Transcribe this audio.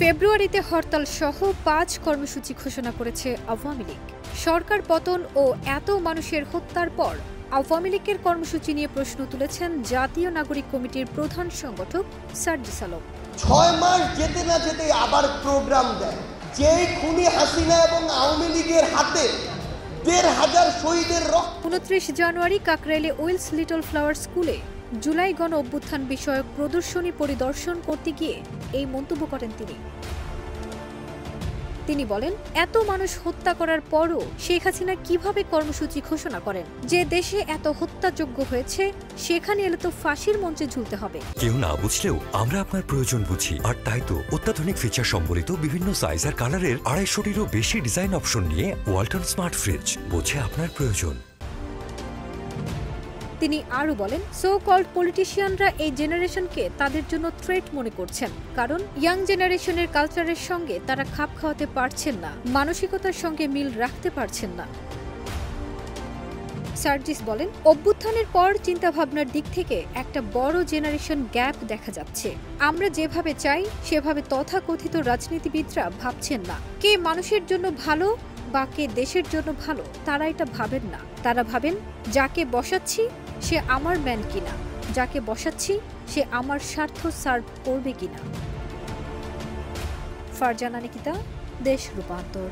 ফেব্রুয়ারিতে হরতাল সহ ৫ কর্মসূচি ঘোষণা করেছে আওয়ামী লীগ। সরকার পতন ও এত মানুষের হত্যার পর আওয়ামী লীগের কর্মসূচি নিয়ে প্রশ্ন তুলেছেন জাতীয় নাগরিক কমিটির প্রধান সংগঠক সার্জিস আলম। ৬ মাস যেতে না যেতে আবার প্রোগ্রাম দেয়, যেই খুনি হাসিনা এবং আওয়ামী লীগের হাতে ১,৫০০ শহীদের রক্ত। ২৯ জানুয়ারি কাকরাইলে উইলস লিটল ফ্লাওয়ার স্কুলে জুলাই গণ অভ্যুত্থান বিষয়ক প্রদর্শনী পরিদর্শন করতে গিয়ে এই মন্তব্য করেন তিনি বলেন, এত মানুষ হত্যা করার পরও শেখ হাসিনা কিভাবে কর্মসূচি ঘোষণা করেন? যে দেশে এত হত্যাযজ্ঞ হয়েছে সেখানে এলে তো ফাঁসির মঞ্চে ঝুলতে হবে। কেউ না বুঝলেও আমরা আপনার প্রয়োজন বুঝি, আর তাই তো অত্যাধুনিক ফিচার সম্বলিত বিভিন্ন সাইজ আর কালারের ২৫০টিরও বেশি ডিজাইন অপশন নিয়ে ওয়ালটন স্মার্ট ফ্রিজ বোঝে আপনার প্রয়োজন। তিনি আরও বলেন, সো কল্ড পলিটিশিয়ানরা এই জেনারেশনকে তাদের জন্য থ্রেট মনে করছেন, কারণ ইয়াং জেনারেশনের কালচারের সঙ্গে তারা খাপ খাওয়াতে পারছেন না, মানসিকতার সঙ্গে মিল রাখতে পারছেন না। সার্জিস বলেন, অভ্যুত্থানের পর চিন্তাভাবনার দিক থেকে একটা বড় জেনারেশন গ্যাপ দেখা যাচ্ছে। আমরা যেভাবে চাই সেভাবে তথাকথিত রাজনীতিবিদরা ভাবছেন না। কে মানুষের জন্য ভালো বা কে দেশের জন্য ভালো তারা এটা ভাবেন না। তারা ভাবেন যাকে বসাচ্ছি সে আমার ম্যান কিনা, যাকে বসাচ্ছি সে আমার স্বার্থ সার্ভ করবে কিনা। ফারজানা নিকিতা, দেশ রূপান্তর।